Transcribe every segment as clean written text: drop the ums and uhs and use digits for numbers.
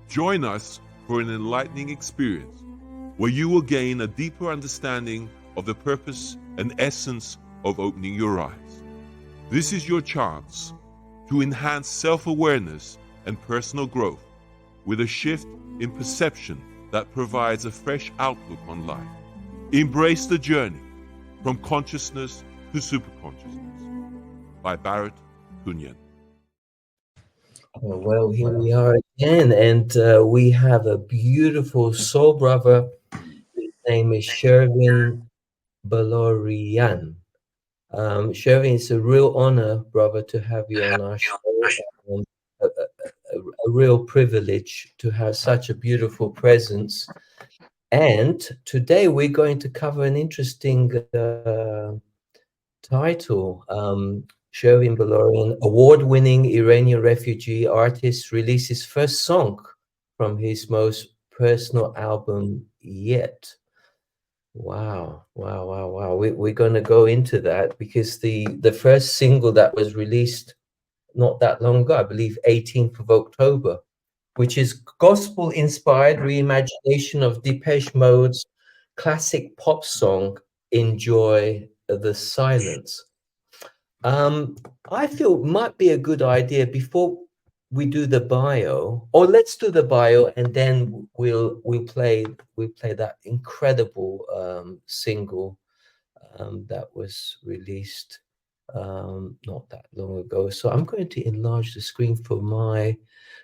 Join us for an enlightening experience where you will gain a deeper understanding of the purpose and essence of opening your eyes. This is your chance to enhance self-awareness and personal growth with a shift in perception that provides a fresh outlook on life. Embrace the journey from consciousness to superconsciousness by Barrett Kunyan. Well, here we are again, and we have a beautiful soul brother. His name is Shervin Boloorian. Shervin, it's a real honor, brother, to have you on our show. A real privilege to have such a beautiful presence. And today we're going to cover an interesting title. Shervin Boloorian, award-winning Iranian refugee artist, released his first song from his most personal album yet. Wow. We're going to go into that because the first single that was released not that long ago, I believe 18th of October, which is gospel-inspired reimagination of Depeche Mode's classic pop song, Enjoy the Silence. I feel it might be a good idea before we do the bio, or let's do the bio and then we'll play that incredible single that was released not that long ago. So I'm going to enlarge the screen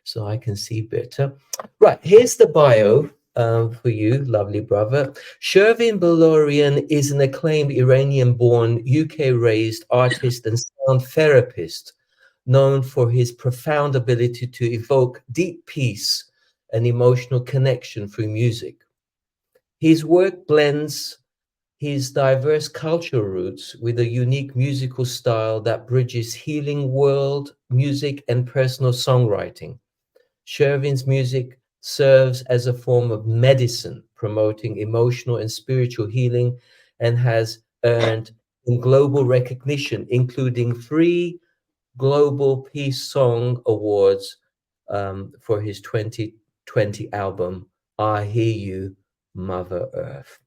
so I can see better. Right, here's the bio for you, lovely brother. Shervin Boloorian is an acclaimed Iranian-born, UK-raised artist and sound therapist, known for his profound ability to evoke deep peace and emotional connection through music. His work blends his diverse cultural roots with a unique musical style that bridges healing world music and personal songwriting. Shervin's music serves as a form of medicine, promoting emotional and spiritual healing, and has earned global recognition, including 3 Global Peace Song Awards for his 2020 album, I Hear You, Mother Earth.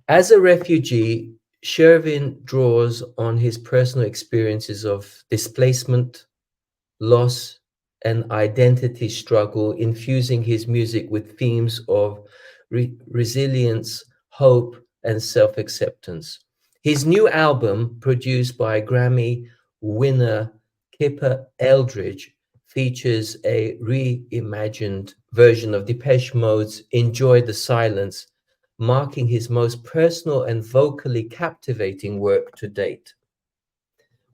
As a refugee, Shervin draws on his personal experiences of displacement, loss, and identity struggle, infusing his music with themes of resilience, hope, and self-acceptance. His new album, produced by Grammy-winner Kipper Eldridge, features a reimagined version of Depeche Mode's Enjoy the Silence, marking his most personal and vocally captivating work to date.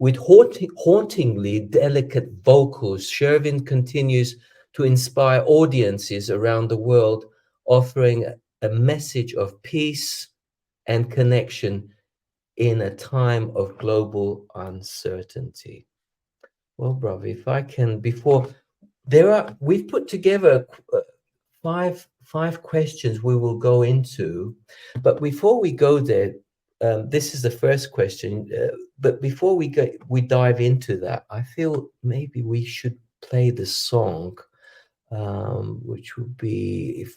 With hauntingly delicate vocals, Shervin continues to inspire audiences around the world, offering a message of peace and connection in a time of global uncertainty. Well, brother, if I can, we've put together five questions we will go into, but before we go there, this is the first question, but before we dive into that, I feel maybe we should play the song, which would be, if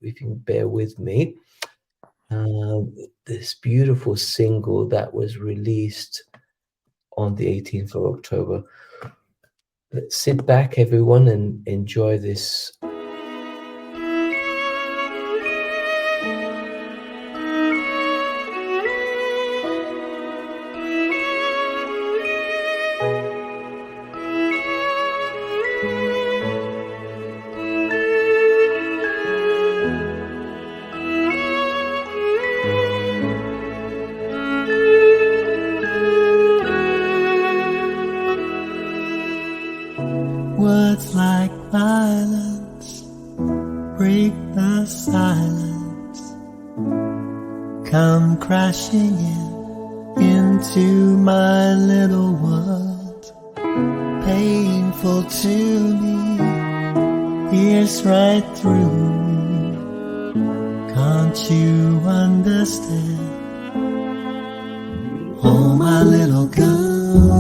you can bear with me, this beautiful single that was released on the 18th of October. Let's sit back, everyone, and enjoy this. Words like violence break the silence, come crashing into my little world. Painful to me, pierce right through me. Can't you understand? Oh, my little girl,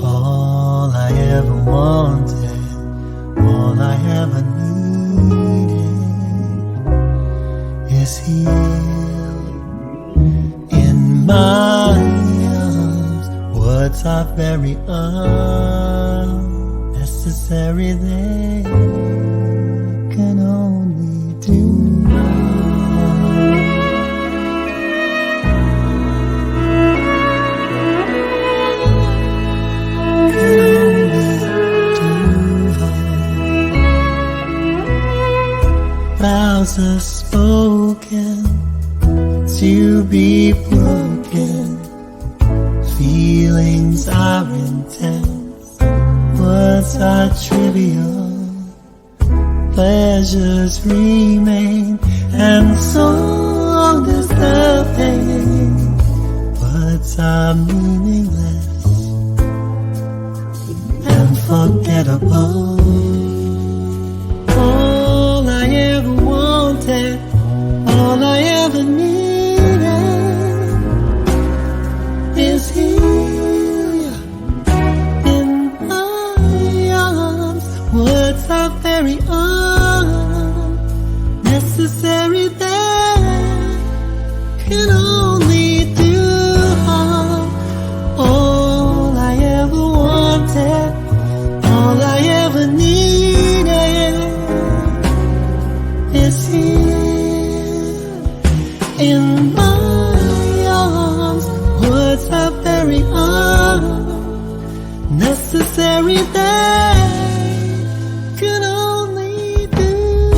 all I ever wanted words are very unnecessary. They can only do vows are spoken to be broken. Feelings are intense. Words are trivial. Pleasures remain, and so does the pain. Words are meaningless and forgettable. All I ever wanted, all I ever needed is here in my arms. Words are very unnecessary. They can only do harm. All I ever wanted, all I ever needed is here in my arms. Words are very unnecessary. They can only do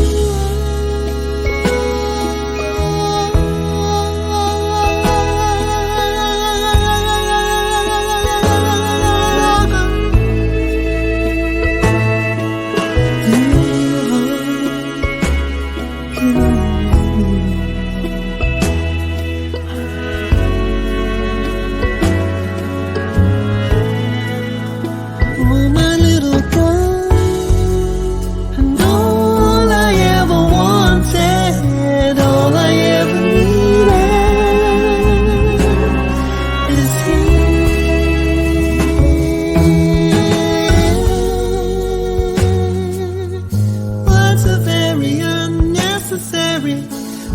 oh, my little girl, and all I ever wanted, all I ever needed is here. Words are very unnecessary.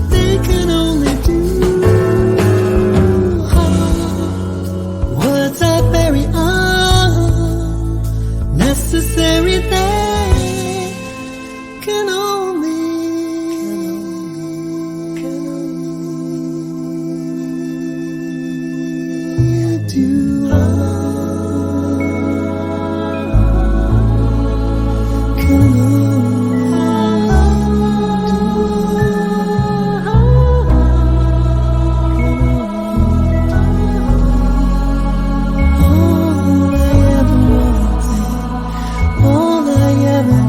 They can only do harm. Words are very unnecessary. They can only do harm. Can only all I ever wanted, all I ever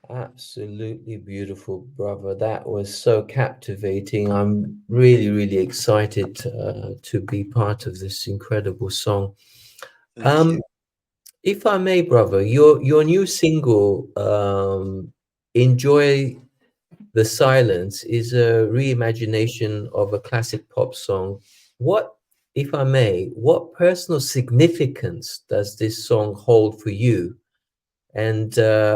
Absolutely beautiful, brother. That was so captivating. I'm really, really excited to be part of this incredible song. Thank you. If I may, brother, your new single, "Enjoy the Silence," is a reimagination of a classic pop song. What, if I may, what personal significance does this song hold for you? And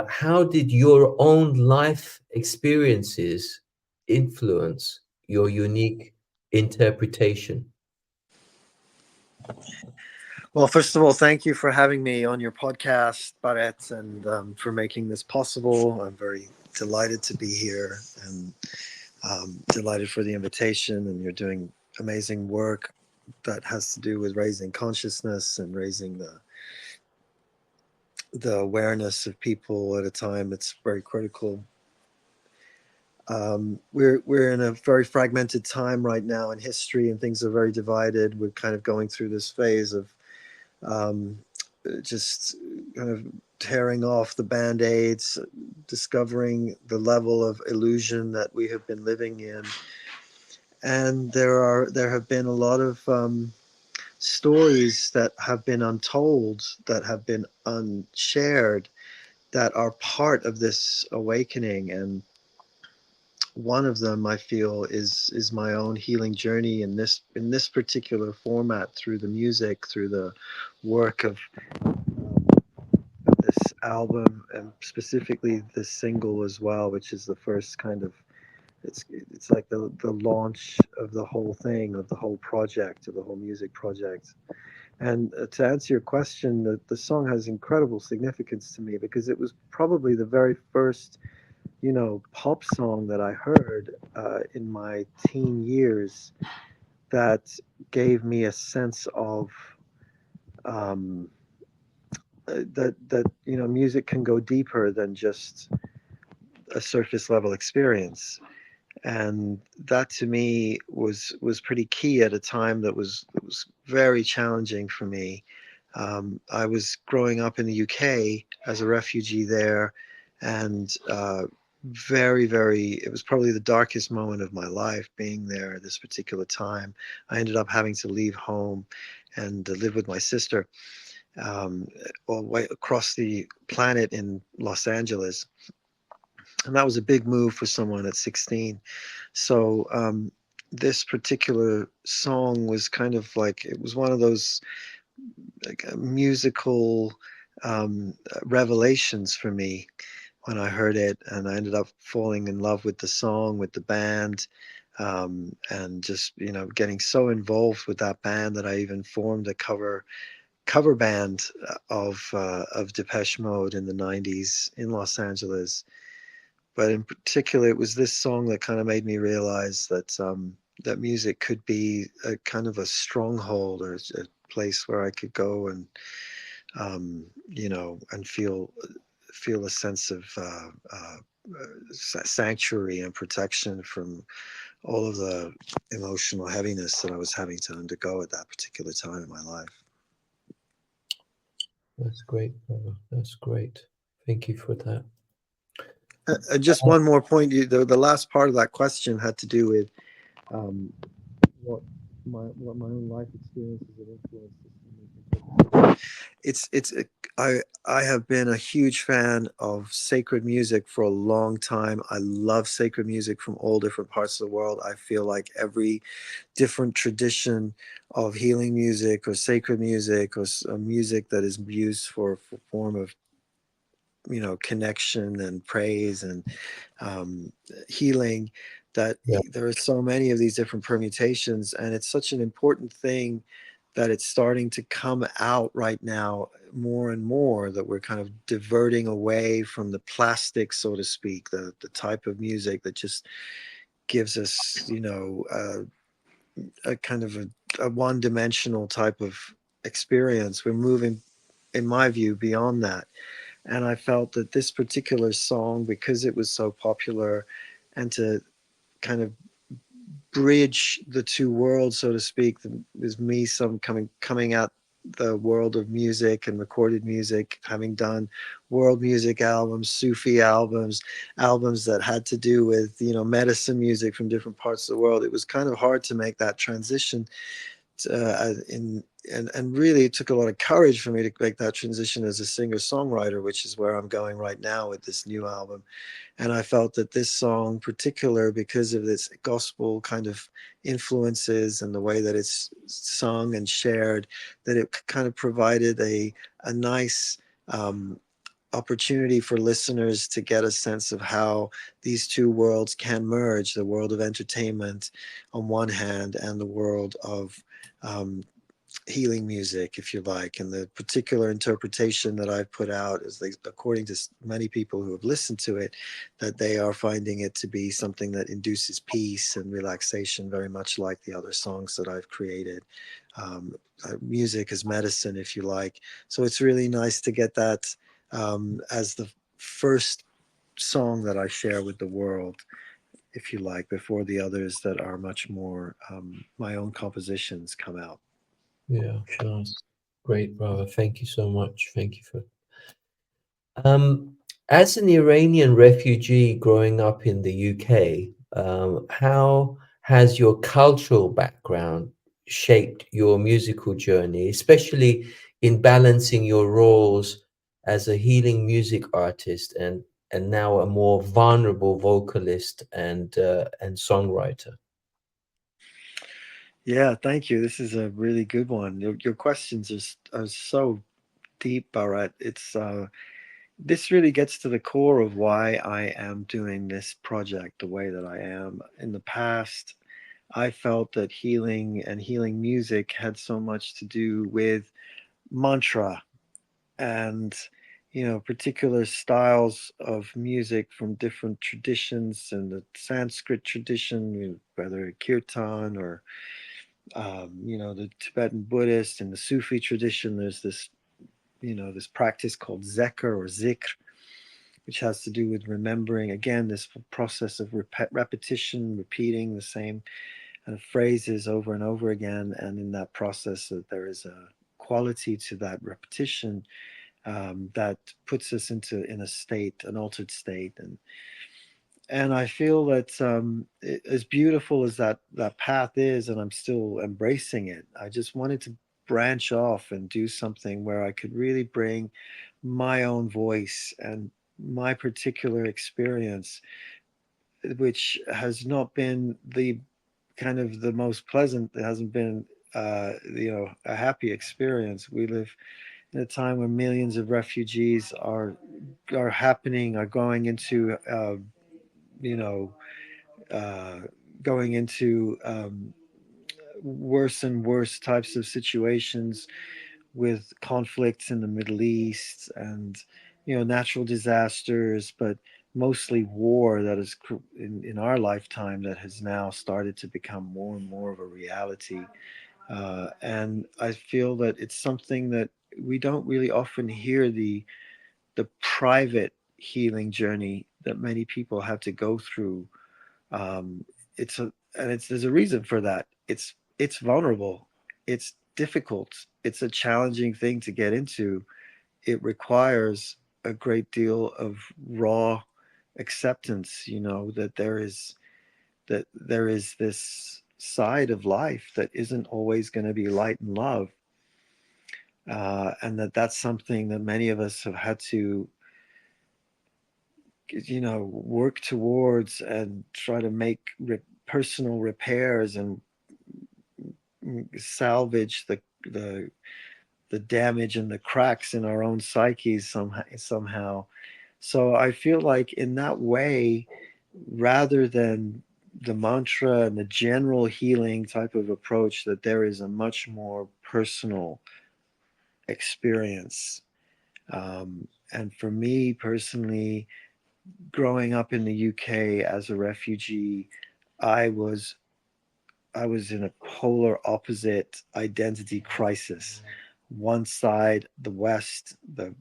how did your own life experiences influence your unique interpretation? Well, first of all, thank you for having me on your podcast, Barret, and for making this possible. I'm very delighted to be here and delighted for the invitation. And you're doing amazing work that has to do with raising consciousness and raising the awareness of people at a time that's very critical we're in a very fragmented time right now in history, and things are very divided. We're kind of going through this phase of um, just kind of tearing off the band-aids, discovering the level of illusion that we have been living in. And there have been a lot of stories that have been untold, that have been unshared, that are part of this awakening. And one of them, I feel, is my own healing journey in this particular format, through the music, through the work of this album, and specifically this single as well, which is the first kind of, it's like the launch of the whole thing, of the whole project, of the whole music project. And to answer your question, the song has incredible significance to me, because it was probably the very first, pop song that I heard in my teen years, that gave me a sense of um, that music can go deeper than just a surface level experience. And that to me was pretty key at a time that was very challenging for me. I was growing up in the UK as a refugee there, and it was probably the darkest moment of my life, being there at this particular time. I ended up having to leave home and live with my sister, all the way across the planet in Los Angeles. And that was a big move for someone at 16. So this particular song was kind of like, it was one of those like musical revelations for me when I heard it, and I ended up falling in love with the song, with the band, and just getting so involved with that band that I even formed a cover band of Depeche Mode in the '90s in Los Angeles. But in particular, it was this song that kind of made me realize that that music could be a kind of a stronghold, or a place where I could go and and feel a sense of sanctuary and protection from all of the emotional heaviness that I was having to undergo at that particular time in my life. That's great, brother. That's great. Thank you for that. Just one more point. The last part of that question had to do with um, what my own life experiences have influenced this. I have been a huge fan of sacred music for a long time. I love sacred music from all different parts of the world. I feel like every different tradition of healing music or sacred music, or music that is used for form of connection and praise and healing, that Yeah. there are so many of these different permutations, and it's such an important thing that it's starting to come out right now more and more, that we're kind of diverting away from the plastic, so to speak, the type of music that just gives us a kind of a one-dimensional type of experience. We're moving, in my view, beyond that. And I felt that this particular song, because it was so popular, and to kind of bridge the two worlds, so to speak, was me coming out the world of music and recorded music, having done world music albums, Sufi albums, albums that had to do with medicine music from different parts of the world. It was kind of hard to make that transition and really it took a lot of courage for me to make that transition as a singer-songwriter, which is where I'm going right now with this new album. And I felt that this song in particular, because of its gospel kind of influences and the way that it's sung and shared, that it kind of provided a nice opportunity for listeners to get a sense of how these two worlds can merge: the world of entertainment on one hand, and the world of healing music, if you like. And the particular interpretation that I've put out is, according to many people who have listened to it, that they are finding it to be something that induces peace and relaxation, very much like the other songs that I've created. Music as medicine, if you like. So it's really nice to get that as the first song that I share with the world. if you like, before the others that are much more my own compositions come out. Yeah, nice. Great, brother. Thank you so much. Thank you for um as an Iranian refugee growing up in the UK, how has your cultural background shaped your musical journey, especially in balancing your roles as a healing music artist and now a more vulnerable vocalist and songwriter? Yeah, thank you. This is a really good one. Your questions are so deep, Bharat. It's this really gets to the core of why I am doing this project the way that I am. In the past, I felt that healing and healing music had so much to do with mantra and particular styles of music from different traditions, and the Sanskrit tradition, whether kirtan or the Tibetan Buddhist and the Sufi tradition. There's this practice called zikr or zikr, which has to do with remembering, again, this process of repetition, repeating the same kind of phrases over and over again. And in that process, that there is a quality to that repetition that puts us in a state, an altered state. And I feel that as beautiful as that path is, and I'm still embracing it, I just wanted to branch off and do something where I could really bring my own voice and my particular experience, which has not been the kind of the most pleasant. It hasn't been a happy experience. We live in a time where millions of refugees are going into you know uh, going into worse and worse types of situations, with conflicts in the Middle East and natural disasters, but mostly war that is in our lifetime that has now started to become more and more of a reality. And I feel that it's something that we don't really often hear, the private healing journey that many people have to go through. um, there's a reason for that. It's vulnerable, it's difficult, it's a challenging thing to get into. It requires a great deal of raw acceptance, that there is this side of life that isn't always going to be light and love. And that's something that many of us have had to work towards and try to make personal repairs and salvage the the damage and the cracks in our own psyches somehow. So I feel like in that way, rather than the mantra and the general healing type of approach, that there is a much more personal experience. And for me personally, growing up in the UK as a refugee, I was I was in a polar opposite identity crisis. One side, the West, the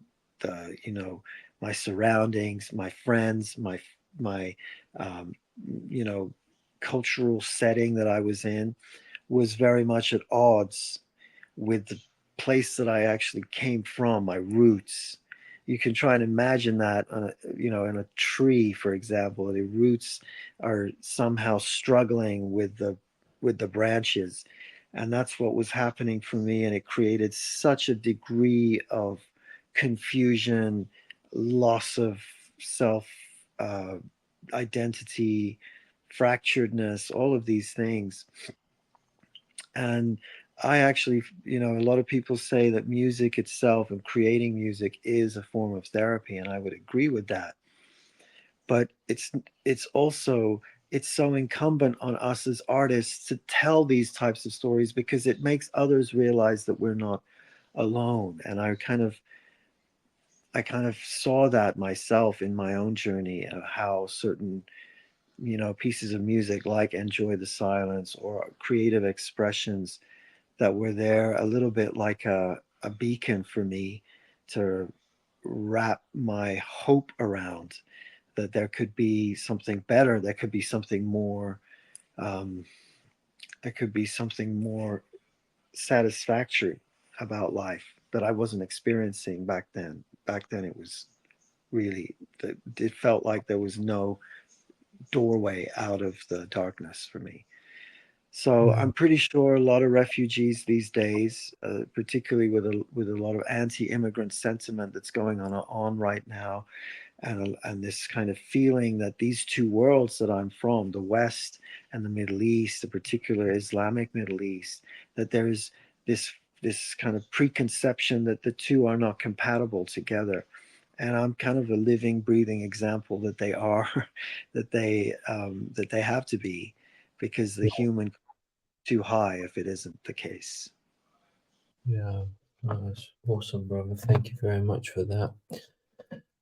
my surroundings, my friends, my um, you know cultural setting that I was in was very much at odds with the place that I actually came from, my roots. You can try and imagine that, in a tree, for example, the roots are somehow struggling with the branches, and that's what was happening for me. And it created such a degree of confusion, loss of self uh, identity, fracturedness, all of these things. And I actually, a lot of people say that music itself and creating music is a form of therapy, and I would agree with that. But it's so incumbent on us as artists to tell these types of stories, because it makes others realize that we're not alone. And I kind of saw that myself in my own journey of how certain pieces of music, like Enjoy the Silence or creative expressions, that were there a little bit like a beacon for me to wrap my hope around, that there could be something better, there could be something more, there could be something more satisfactory about life that I wasn't experiencing back then. Back then, it was really, it felt like there was no doorway out of the darkness for me. So Mm. I'm pretty sure a lot of refugees these days, particularly with a lot of anti-immigrant sentiment that's going on right now, and this kind of feeling that these two worlds that I'm from, the West and the Middle East, the particular Islamic Middle East, that there's this kind of preconception that the two are not compatible together. And I'm kind of a living, breathing example that they are, that they have to be, because the human too high if it isn't the case. Yeah, oh, that's awesome, brother. Thank you very much for that.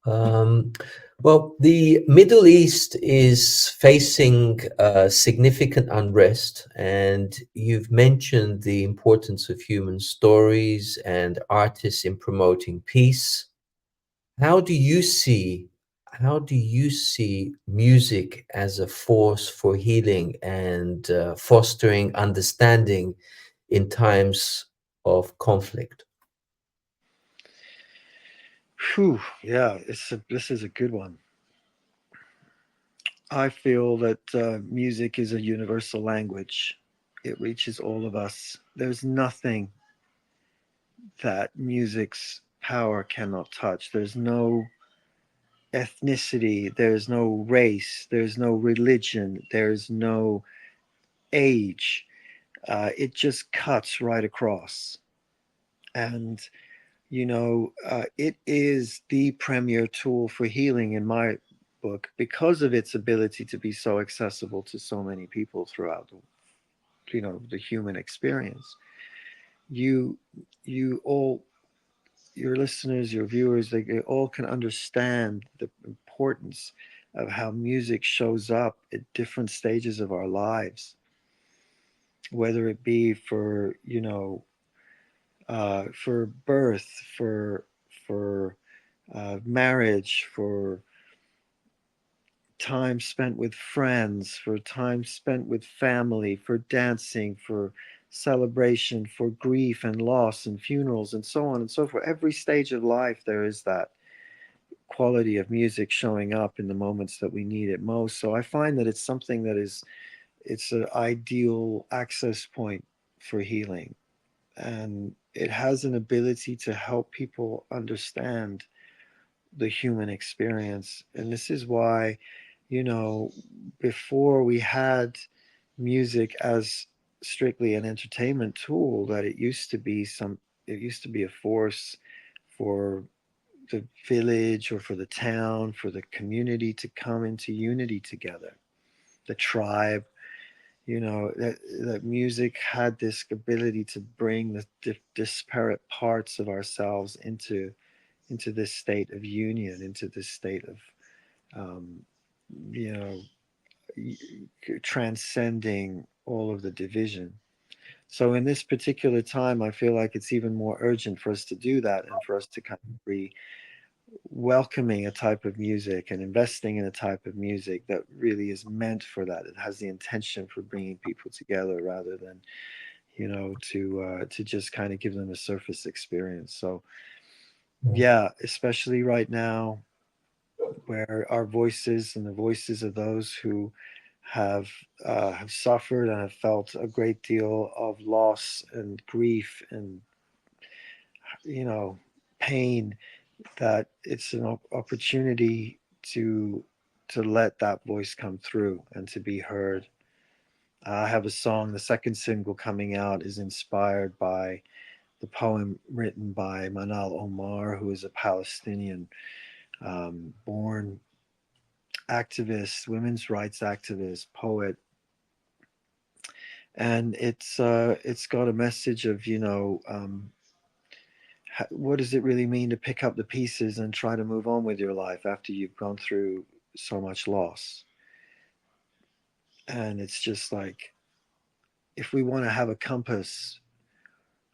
Um, well, the Middle East is facing significant unrest, and you've mentioned the importance of human stories and artists in promoting peace. How do you see how do you see music as a force for healing and fostering understanding in times of conflict? Whew, yeah, this is a good one. I feel that music is a universal language. It reaches all of us. There's nothing that music's power cannot touch. There's no ethnicity, there's no race, there's no religion, there's no age. It just cuts right across. And, it is the premier tool for healing in my book because of its ability to be so accessible to so many people throughout the human experience. You, you all, your listeners, your viewers, they all can understand the importance of how music shows up at different stages of our lives, whether it be for birth, for marriage, for time spent with friends, for time spent with family, for dancing, for celebration, for grief and loss and funerals and so on and so forth. Every stage of life, there is that quality of music showing up in the moments that we need it most. So I find that it's something it's an ideal access point for healing. And it has an ability to help people understand the human experience. And this is why, you know, before we had music as strictly an entertainment tool, that it used to be a force for the village or for the town, for the community to come into unity together, the tribe. That music had this ability to bring the disparate parts of ourselves into this state of union, into this state of um, you know transcending all of the division. So in this particular time, I feel like it's even more urgent for us to do that, and for us to kind of be welcoming a type of music and investing in a type of music that really is meant for that. It has the intention for bringing people together rather than to just kind of give them a surface experience. So yeah, especially right now, where our voices and the voices of those who have suffered and have felt a great deal of loss and grief and pain, that it's an opportunity to let that voice come through and to be heard. I have a song, the second single coming out is inspired by the poem written by Manal Omar, who is a Palestinian born activist, women's rights activist, poet. And it's got a message of what does it really mean to pick up the pieces and try to move on with your life after you've gone through so much loss. And it's just like, if we want to have a compass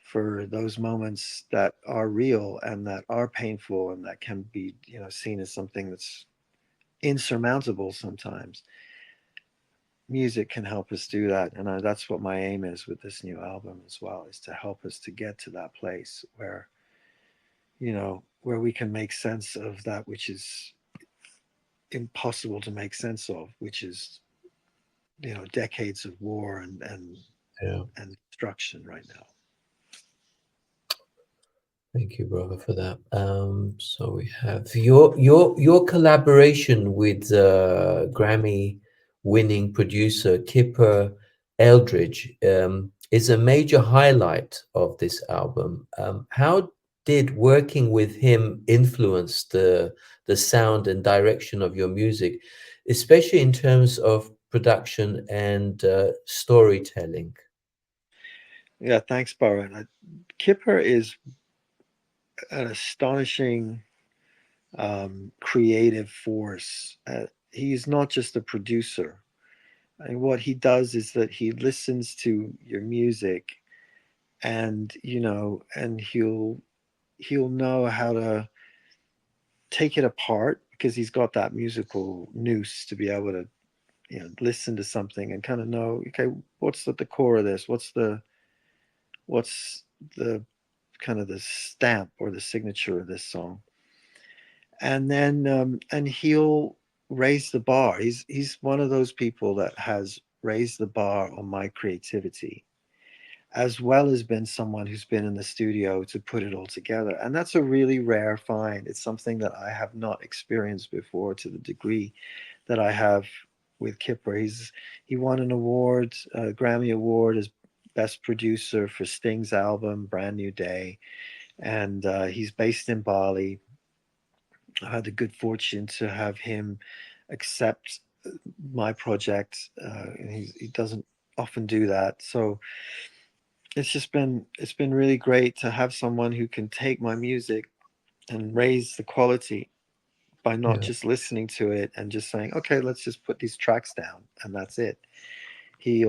for those moments that are real and that are painful and that can be seen as something that's insurmountable sometimes, music can help us do that. And that's what my aim is with this new album as well, is to help us to get to that place where, where we can make sense of that which is impossible to make sense of, which is, decades of war Yeah. and destruction right now. Thank you, brother, for that. So we have your collaboration with Grammy-winning producer Kipper Eldridge is a major highlight of this album. How did working with him influence the sound and direction of your music, especially in terms of production and storytelling? Yeah, thanks, Baran. Kipper is an astonishing creative force. He's not just a producer. And what he does is that he listens to your music, and and he'll know how to take it apart, because he's got that musical nous to be able to listen to something and kind of know, okay, what's at the core of this, what's the kind of the stamp or the signature of this song. And then and he'll raise the bar. He's one of those people that has raised the bar on my creativity, as well as been someone who's been in the studio to put it all together. And that's a really rare find. It's something that I have not experienced before to the degree that I have with Kipper. He won an award, a Grammy Award, as best producer for Sting's album Brand New Day, and he's based in Bali. I had the good fortune to have him accept my project. He doesn't often do that, so it's been really great to have someone who can take my music and raise the quality by not Yeah, just listening to it and just saying, okay, let's just put these tracks down and that's it. He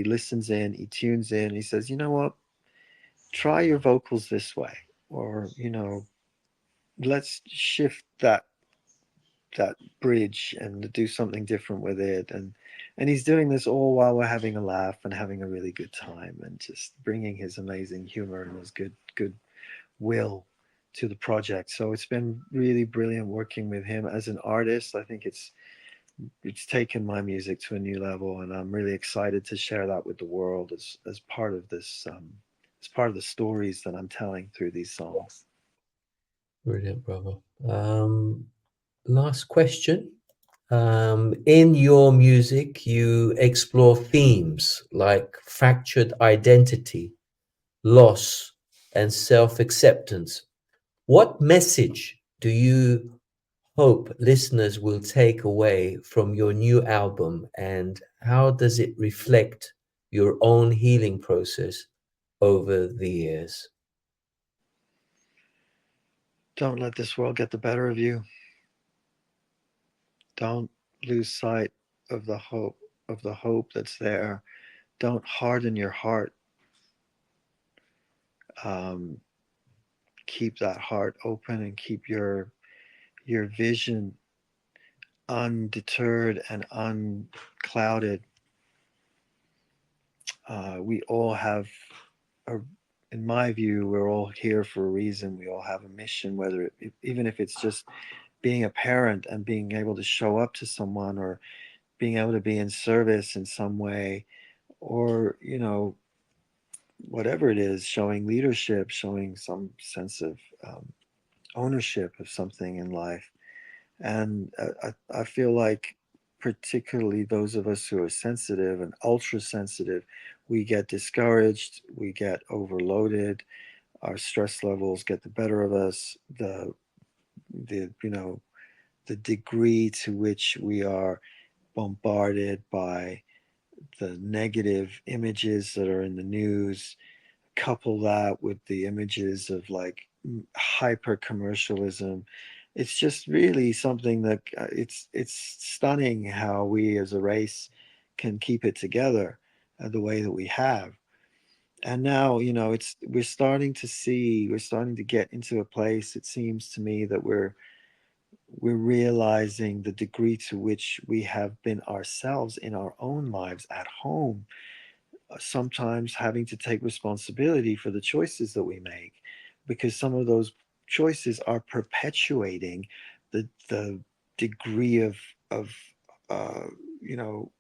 listens in, he tunes in, he says, you know what, try your vocals this way, or let's shift that bridge and do something different with it. And he's doing this all while we're having a laugh and having a really good time, and just bringing his amazing humor and his good will to the project. So it's been really brilliant working with him as an artist. I think it's taken my music to a new level, and I'm really excited to share that with the world as part of this as part of the stories that I'm telling through these songs. brilliant, brother. Last question. In your music, you explore themes like fractured identity, loss, and self acceptance. What message do you hope listeners will take away from your new album, and how does it reflect your own healing process over the years? Don't let this world get the better of you. Don't lose sight of the hope that's there. Don't harden your heart. Um, Keep that heart open and keep your vision undeterred and unclouded. We all have a, in my view, we're all here for a reason. We all have a mission, whether even if it's just being a parent and being able to show up to someone, or being able to be in service in some way, or whatever it is, showing leadership, showing some sense of ownership of something in life. And I feel like, particularly those of us who are sensitive and ultra sensitive, we get discouraged, we get overloaded, our stress levels get the better of us. The degree to which we are bombarded by the negative images that are in the news, couple that with the images of like hyper commercialism, it's just really something that it's stunning how we as a race can keep it together the way that we have. And now it's we're starting to get into a place, it seems to me, that we're realizing the degree to which we have been ourselves in our own lives at home, sometimes having to take responsibility for the choices that we make, because some of those choices are perpetuating the degree of uh, you know,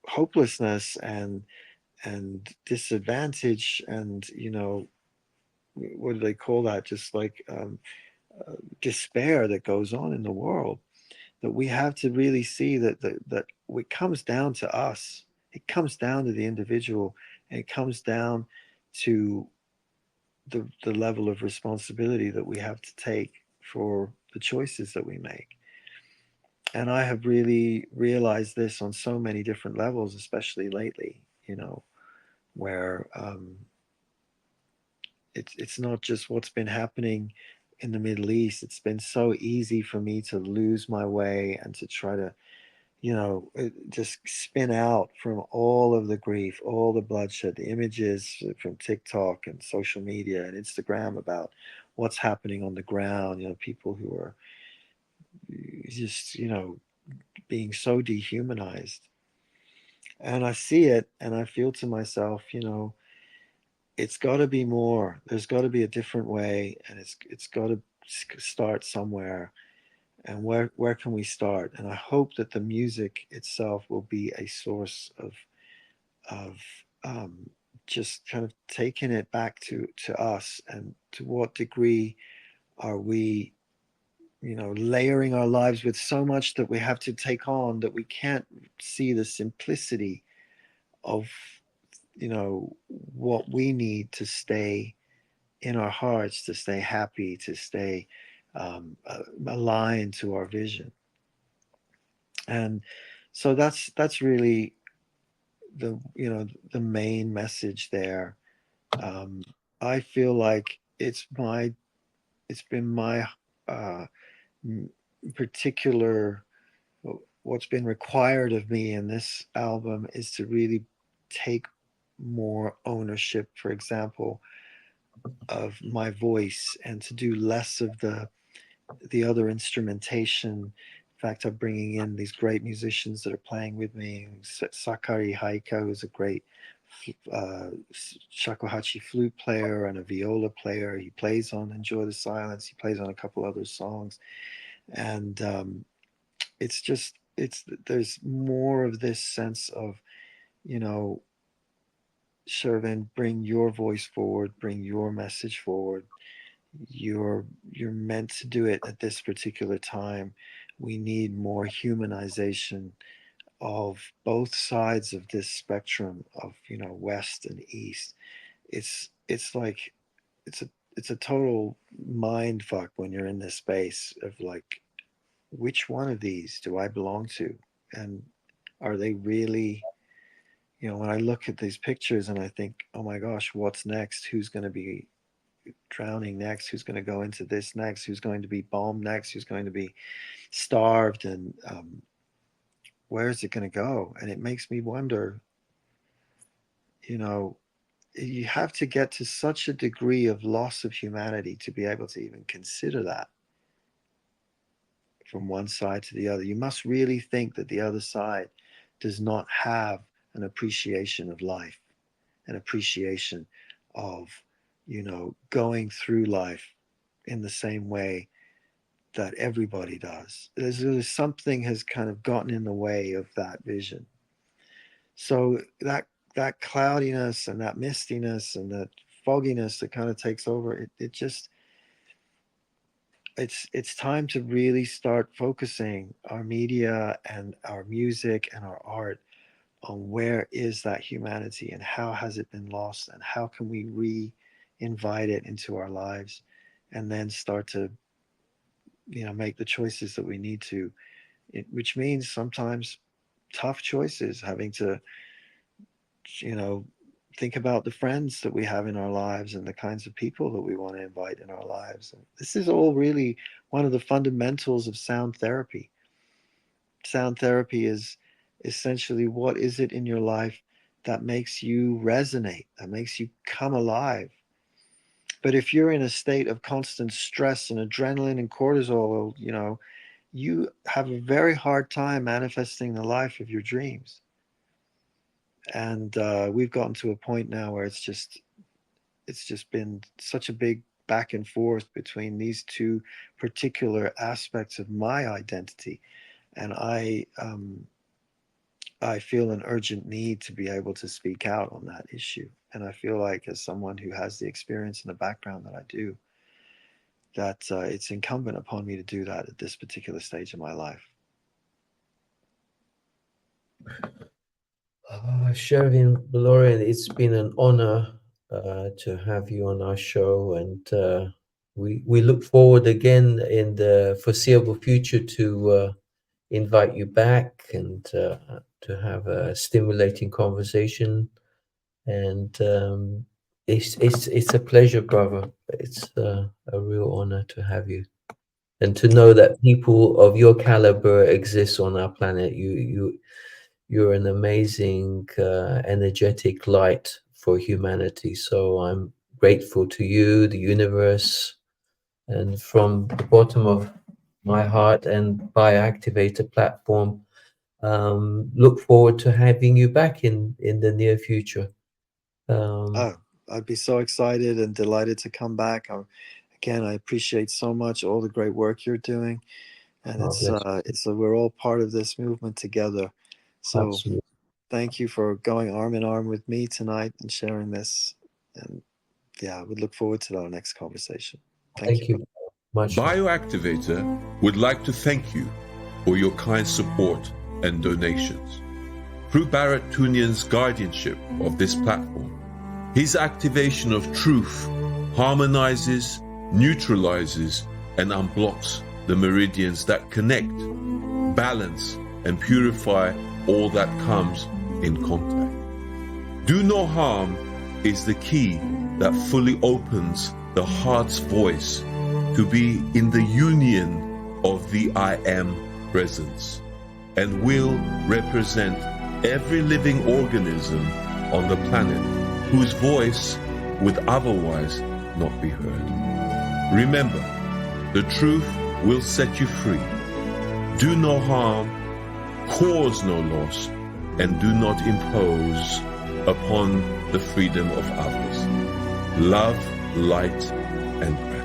hopelessness and disadvantage, and you know, what do they call that, just like despair that goes on in the world. That we have to really see that it comes down to us, it comes down to the individual, and it comes down to the level of responsibility that we have to take for the choices that we make. And I have really realized this on so many different levels, especially lately, you know, where it's not just what's been happening in the Middle East. It's been so easy for me to lose my way and to try to, you know, just spin out from all of the grief, all the bloodshed, the images from TikTok and social media and Instagram about what's happening on the ground, you know, people who are just, you know, being so dehumanized. And I see it and I feel to myself, you know, it's got to be more. There's got to be a different way, and it's got to start somewhere. And where can we start? And I hope that the music itself will be a source of just kind of taking it back to us, and to what degree are we, you know, layering our lives with so much that we have to take on, that we can't see the simplicity of, you know, what we need to stay in our hearts, to stay happy, to stay aligned to our vision. And so that's really the, you know, the main message there. um, I feel like it's been my uh, particular, what's been required of me in this album is to really take more ownership, for example, of my voice, and to do less of the other instrumentation. In fact, I'm bringing in these great musicians that are playing with me. Sakari Haika, who's a great shakuhachi flute player and a viola player. He plays on Enjoy the Silence. He plays on a couple other songs. And it's just, there's more of this sense of, you know, Shervin, bring your voice forward, bring your message forward. You're meant to do it at this particular time. We need more humanization of both sides of this spectrum of, you know, west and east. It's like it's a total mind fuck when you're in this space of like, which one of these do I belong to? And are they really, you know, when I look at these pictures and I think, oh my gosh, what's next? Who's going to be drowning next? Who's going to go into this next? Who's going to be bombed next? Who's going to be starved? And where is it going to go? And it makes me wonder, you know, you have to get to such a degree of loss of humanity to be able to even consider that from one side to the other. You must really think that the other side does not have an appreciation of life, an appreciation of, you know, going through life in the same way that everybody does. There's something has kind of gotten in the way of that vision. So that cloudiness and that mistiness and that fogginess that kind of takes over, it just, it's time to really start focusing our media and our music and our art on where is that humanity and how has it been lost, and how can we re-invite it into our lives, and then start to, you know, make the choices that we need to, which means sometimes tough choices, having to, you know, think about the friends that we have in our lives and the kinds of people that we want to invite in our lives. And this is all really one of the fundamentals of sound therapy. Sound therapy is essentially, what is it in your life that makes you resonate, that makes you come alive? But if you're in a state of constant stress and adrenaline and cortisol, you know, you have a very hard time manifesting the life of your dreams. And we've gotten to a point now where it's just been such a big back and forth between these two particular aspects of my identity, and I feel an urgent need to be able to speak out on that issue. And I feel like, as someone who has the experience and the background that I do, that it's incumbent upon me to do that at this particular stage of my life. Shervin Boloorian, it's been an honor to have you on our show, and we look forward again in the foreseeable future to invite you back and to have a stimulating conversation. And it's a pleasure, brother. It's a real honor to have you, and to know that people of your caliber exist on our planet. You're an amazing, energetic light for humanity. So I'm grateful to you, the universe, and from the bottom of my heart and by Activator platform, look forward to having you back in the near future. I'd be so excited and delighted to come back. Again, I appreciate so much all the great work you're doing, and we're all part of this movement together. So Absolutely. Thank you for going arm in arm with me tonight and sharing this. And yeah, we look forward to our next conversation. Thank you much. Bioactivator would like to thank you for your kind support and donations. Through Barrett Tunian's guardianship of this platform, his activation of truth harmonizes, neutralizes, and unblocks the meridians that connect, balance, and purify all that comes in contact. Do no harm is the key that fully opens the heart's voice to be in the union of the I Am presence, and will represent every living organism on the planet whose voice would otherwise not be heard. Remember, the truth will set you free. Do no harm, cause no loss, and do not impose upon the freedom of others. Love, light, and prayer.